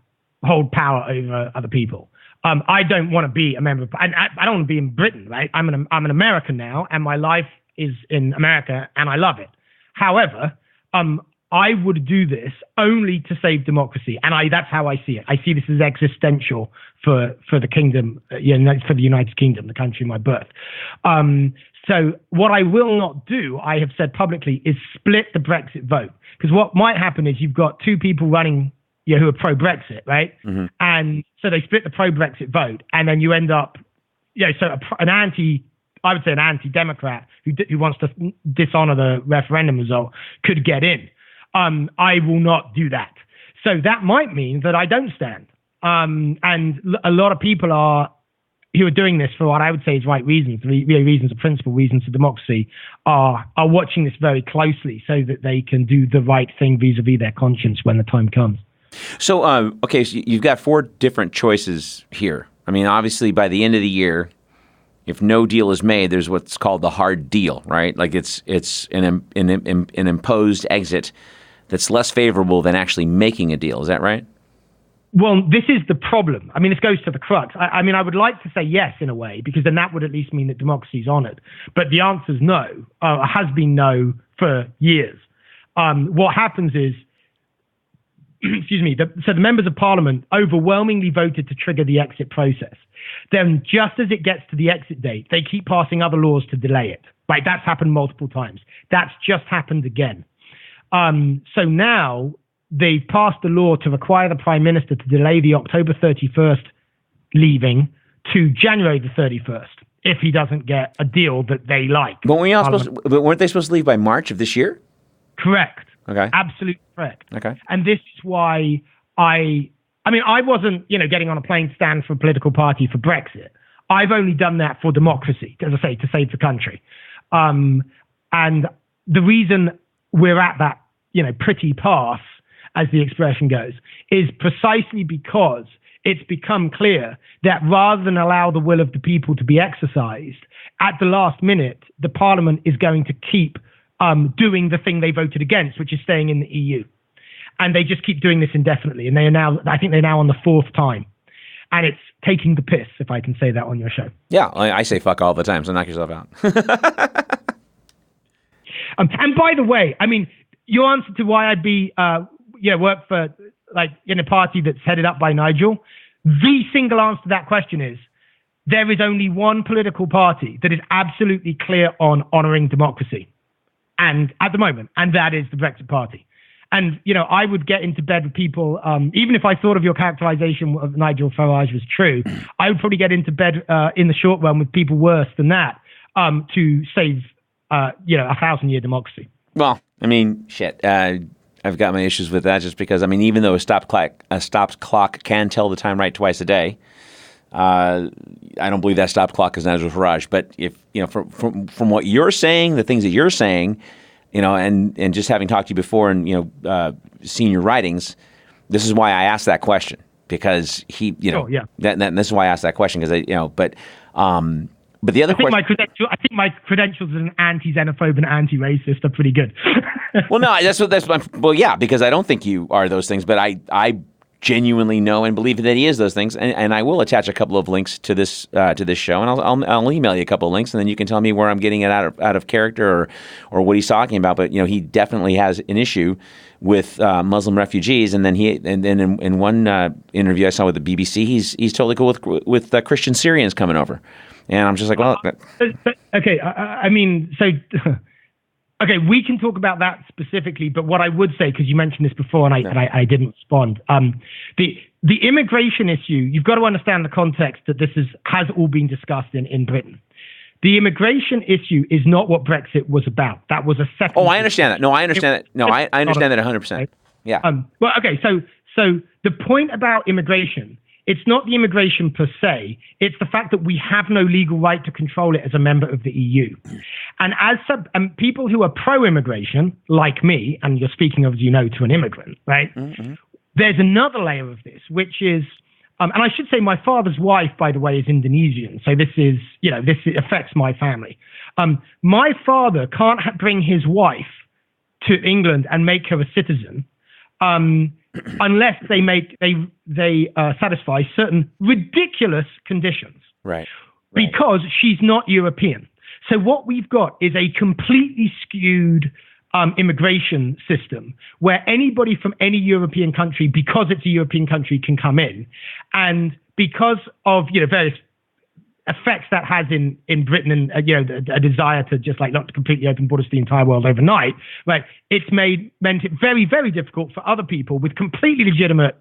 hold power over other people. I don't want to be a member of, and I don't want to be in Britain, right? I'm an American now, and my life is in America, and I love it. However, I would do this only to save democracy, and that's how I see it. I see this as existential for the kingdom, for the United Kingdom, the country of my birth. So what I will not do, I have said publicly, is split the Brexit vote, because what might happen is you've got two people running who are pro-Brexit, right? Mm-hmm. And so they split the pro-Brexit vote, and then you end up, an anti-Democrat who wants to dishonor the referendum result could get in. I will not do that. So that might mean that I don't stand. And a lot of people who are doing this for what I would say is right reasons, reasons of principle, reasons of democracy, are watching this very closely so that they can do the right thing vis-a-vis their conscience when the time comes. So, so you've got four different choices here. I mean, obviously, by the end of the year, if no deal is made, there's what's called the hard deal, right? Like it's an imposed exit that's less favorable than actually making a deal. Is that right? Well, this is the problem. I mean, this goes to the crux. I mean, I would like to say yes in a way, because then that would at least mean that democracy is honored. But the answer is no, has been no for years. What happens is, so the members of Parliament overwhelmingly voted to trigger the exit process. Then just as it gets to the exit date, they keep passing other laws to delay it. Right? That's happened multiple times. That's just happened again. So now they've passed a law to require the Prime Minister to delay the October 31st leaving to January the 31st if he doesn't get a deal that they like. But weren't they supposed to leave by March of this year? Correct. Okay. Absolutely correct. Okay. And this is why I wasn't, getting on a plane to stand for a political party for Brexit. I've only done that for democracy, as I say, to save the country. And the reason we're at that, pretty pass, as the expression goes, is precisely because it's become clear that rather than allow the will of the people to be exercised, at the last minute, the Parliament is going to keep doing the thing they voted against, which is staying in the EU. And they just keep doing this indefinitely. And I think they're now on the fourth time. and it's taking the piss, if I can say that on your show. Yeah, I say fuck all the time, so knock yourself out. And by the way, I mean, your answer to why I'd be, work for, like, in a party that's headed up by Nigel, the single answer to that question is, there is only one political party that is absolutely clear on honoring democracy, and at the moment, and that is the Brexit Party. And, I would get into bed with people, even if I thought of your characterization of Nigel Farage was true, I would probably get into bed in the short run with people worse than that to save, 1,000-year democracy. Well, I mean, shit. I've got my issues with that just because, I mean, even though a stopped clock can tell the time right twice a day, I don't believe that stopped clock is Nigel Farage. But if, from what you're saying, the things that you're saying, and just having talked to you before and, seen your writings, this is why I asked that question, because he, this is why I asked that question, because but the other question, I think my credentials as an anti-xenophobe and anti-racist are pretty good. Well, no, because I don't think you are those things, but I genuinely know and believe that he is those things, and I will attach a couple of links to this show, and I'll email you a couple of links, and then you can tell me where I'm getting it out of character or what he's talking about. But he definitely has an issue with Muslim refugees, and then in one interview I saw with the BBC, he's totally cool with Christian Syrians coming over, and I'm just like, well, okay, I mean, so. Okay, we can talk about that specifically, but what I would say, because you mentioned this before and I didn't respond, the immigration issue, you've got to understand the context that this has all been discussed in Britain. The immigration issue is not what Brexit was about. That was a second. Oh, I understand that. No, I understand that. No, I understand that 100%. Right? Yeah. Well, okay, so the point about immigration, it's not the immigration per se. It's the fact that we have no legal right to control it as a member of the EU. And and people who are pro-immigration, like me, and you're speaking of, to an immigrant, right? Mm-hmm. There's another layer of this, which is, and I should say my father's wife, by the way, is Indonesian. So this is, this affects my family. My father can't bring his wife to England and make her a citizen unless they satisfy certain ridiculous conditions. Right. Because she's not European. So what we've got is a completely skewed immigration system where anybody from any European country, because it's a European country, can come in. And because of various effects that has in Britain and a desire to just not to completely open borders to the entire world overnight, right? It's meant it very, very difficult for other people with completely legitimate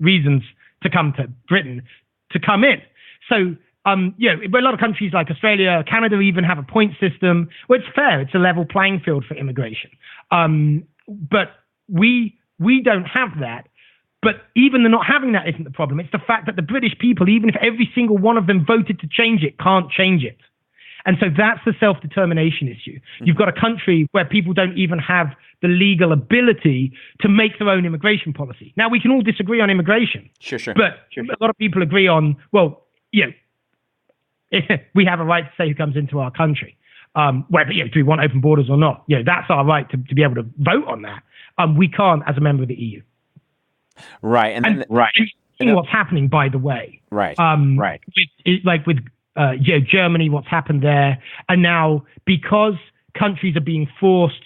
reasons to come to Britain to come in. So but a lot of countries like Australia, Canada even have a point system. Well, it's fair. It's a level playing field for immigration. But we don't have that. But even the not having that isn't the problem. It's the fact that the British people, even if every single one of them voted to change it, can't change it. And so that's the self-determination issue. Mm-hmm. You've got a country where people don't even have the legal ability to make their own immigration policy. Now, we can all disagree on immigration. Sure. But a lot of people agree on, well, we have a right to say who comes into our country. Whether do we want open borders or not? That's our right to be able to vote on that. We can't as a member of the EU. Right, and what's happening, by the way. Right. With Germany, what's happened there, and now because countries are being forced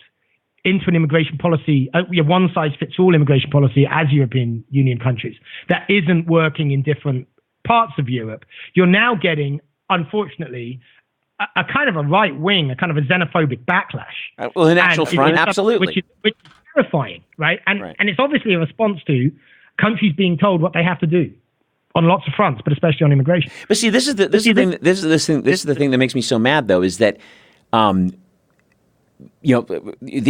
into an immigration policy, one size fits all immigration policy as European Union countries that isn't working in different parts of Europe. You're now getting, unfortunately, a kind of a right wing, a kind of a xenophobic backlash. Well, an actual front, absolutely. Which is terrifying, right? And it's obviously a response to countries being told what they have to do on lots of fronts, but especially on immigration. But see, this is the thing that makes me so mad, though, is that the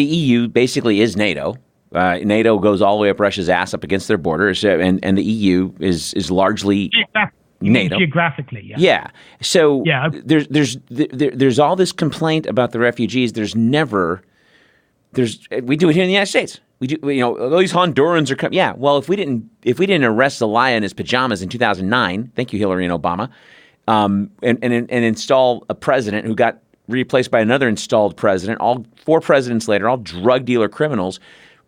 EU basically is NATO. NATO goes all the way up Russia's ass up against their borders, and the EU is largely NATO geographically. Yeah. Yeah. So there's all this complaint about the refugees. We do it here in the United States. We do. All these Hondurans are coming. Yeah. Well, if we didn't arrest Zelaya in his pajamas in 2009, thank you, Hillary and Obama, and install a president who got replaced by another installed president, all 4 presidents later, all drug dealer criminals,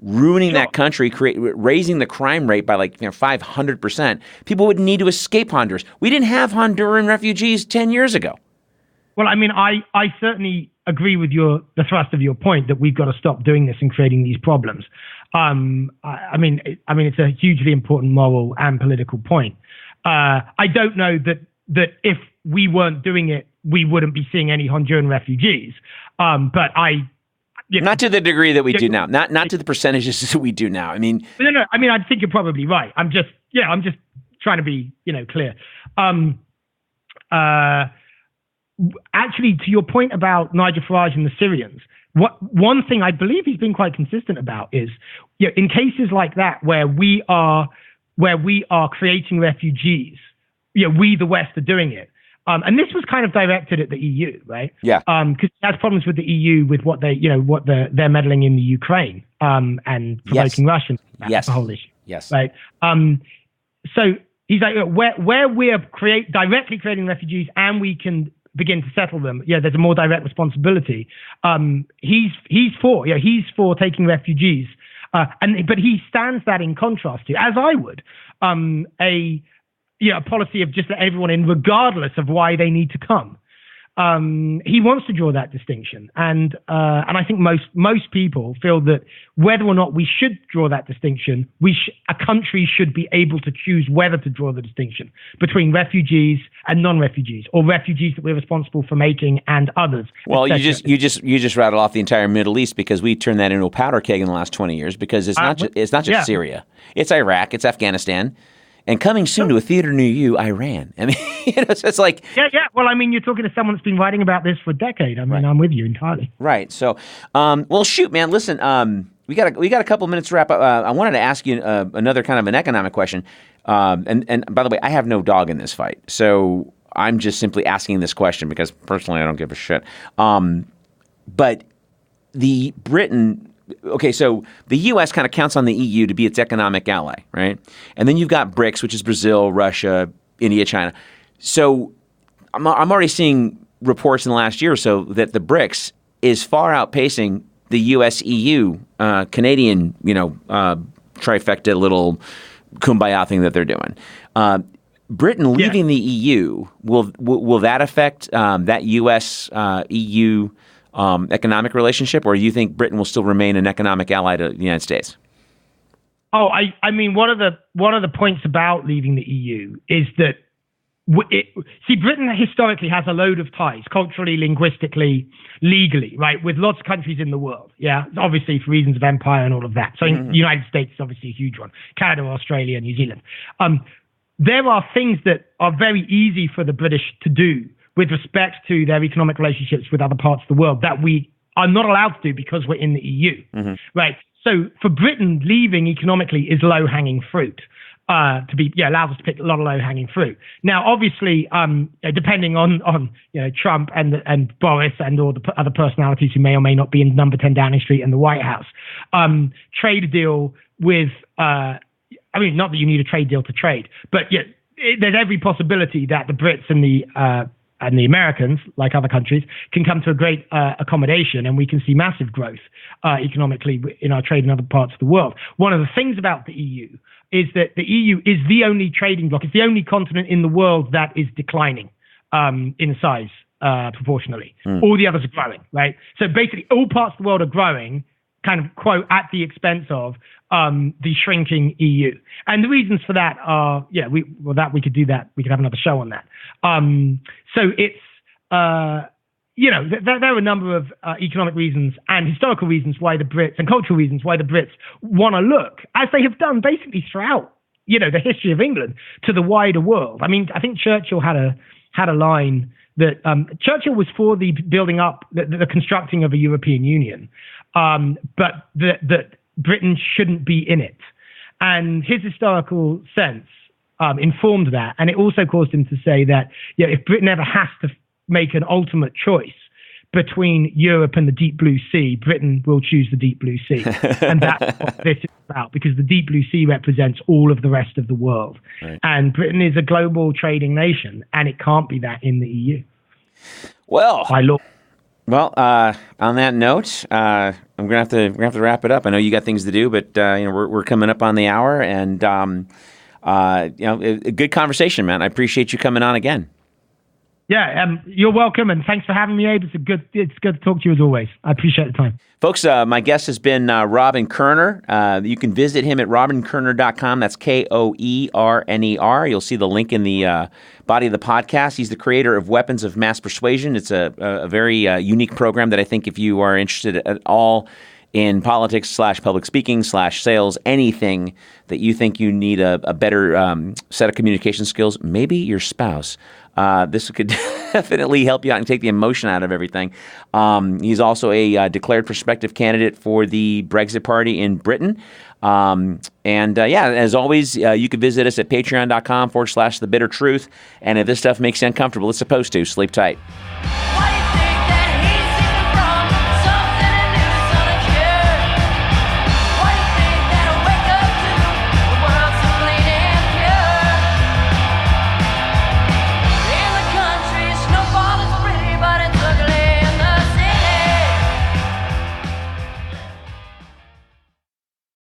ruining that country, raising the crime rate by 500%. People would need to escape Honduras. We didn't have Honduran refugees 10 years ago. Well, I mean, I certainly agree with the thrust of your point that we've got to stop doing this and creating these problems. I mean, it's a hugely important moral and political point. I don't know that if we weren't doing it, we wouldn't be seeing any Honduran refugees. But not to the degree that we do now. Not to the percentages that we do now. I mean, no. I mean, I think you're probably right. I'm just trying to be, clear. Actually, to your point about Nigel Farage and the Syrians, one thing I believe he's been quite consistent about is, in cases like that where we are creating refugees, we the West are doing it. And this was kind of directed at the EU, right? Yeah. Because it has problems with the EU with what they're meddling in the Ukraine and provoking Russians. Yes. The whole issue. Yes. Right. So he's like, where we're directly creating refugees and we can begin to settle them, there's a more direct responsibility. He's for taking refugees, but he stands that in contrast to, as I would, a policy of just let everyone in, regardless of why they need to come. He wants to draw that distinction, and I think most people feel that whether or not we should draw that distinction, a country should be able to choose whether to draw the distinction between refugees and non-refugees, or refugees that we're responsible for making and others. Well, you just rattled off the entire Middle East, because we turned that into a powder keg in the last 20 years. Because it's not just Syria, it's Iraq, it's Afghanistan. And coming soon to a theater near you, Iran. I mean, it's like... Yeah. Well, I mean, you're talking to someone that's been writing about this for a decade. I mean, right. I'm with you entirely. Right. So, well, shoot, man, listen, we got a couple minutes to wrap up. I wanted to ask you another kind of an economic question. And by the way, I have no dog in this fight. So I'm just simply asking this question because personally I don't give a shit. But the Britain... Okay, so the U.S. kind of counts on the EU to be its economic ally, right? And then you've got BRICS, which is Brazil, Russia, India, China. So I'm already seeing reports in the last year or so that the BRICS is far outpacing the U.S.-EU, Canadian, trifecta little kumbaya thing that they're doing. Britain leaving the EU, will that affect that U.S.-EU economic relationship, or do you think Britain will still remain an economic ally to the United States? Oh, I mean, one of the points about leaving the EU is that Britain historically has a load of ties, culturally, linguistically, legally, right, with lots of countries in the world. Yeah, obviously for reasons of empire and all of that. So the United States is obviously a huge one. Canada, Australia, New Zealand. There are things that are very easy for the British to do with respect to their economic relationships with other parts of the world that we are not allowed to do because we're in the EU, right? So for Britain, leaving economically is low-hanging fruit. Allows us to pick a lot of low-hanging fruit. Now, obviously, depending on Trump and Boris and all the other personalities who may or may not be in Number 10 Downing Street and the White House, trade deal with, not that you need a trade deal to trade, but there's every possibility that the Brits and the Americans, like other countries, can come to a great accommodation, and we can see massive growth economically in our trade in other parts of the world. One of the things about the EU is that the EU is the only trading bloc. It's the only continent in the world that is declining in size proportionally. All the others are growing, right? So basically, all parts of the world are growing, kind of, quote, at the expense of the shrinking EU. And the reasons for that are, we could do that. We could have another show on that. So it's, there are a number of economic reasons and historical reasons why the Brits, and cultural reasons why the Brits want to look, as they have done basically throughout, the history of England, to the wider world. I mean, I think Churchill had a line that Churchill was for the building up, the constructing of a European Union, but that Britain shouldn't be in it. And his historical sense informed that. And it also caused him to say that if Britain ever has to make an ultimate choice between Europe and the deep blue sea, Britain will choose the deep blue sea. And that's what this is about, because the deep blue sea represents all of the rest of the world. Right. And Britain is a global trading nation, and it can't be that in the EU. Well, by law. Well, on that note, I'm gonna have to wrap it up. I know you got things to do, but we're coming up on the hour, and a good conversation, man. I appreciate you coming on again. Yeah, you're welcome, and thanks for having me, Abe. It's good to talk to you as always. I appreciate the time. Folks, my guest has been Robin Koerner. You can visit him at robinkoerner.com. That's Koerner. You'll see the link in the body of the podcast. He's the creator of Weapons of Mass Persuasion. It's a very unique program that I think if you are interested at all in politics / public speaking / sales, anything that you think you need a better set of communication skills, maybe your spouse. This could definitely help you out and take the emotion out of everything. He's also a declared prospective candidate for the Brexit Party in Britain. As always, you can visit us at patreon.com /thebittertruth. And if this stuff makes you uncomfortable, it's supposed to. Sleep tight.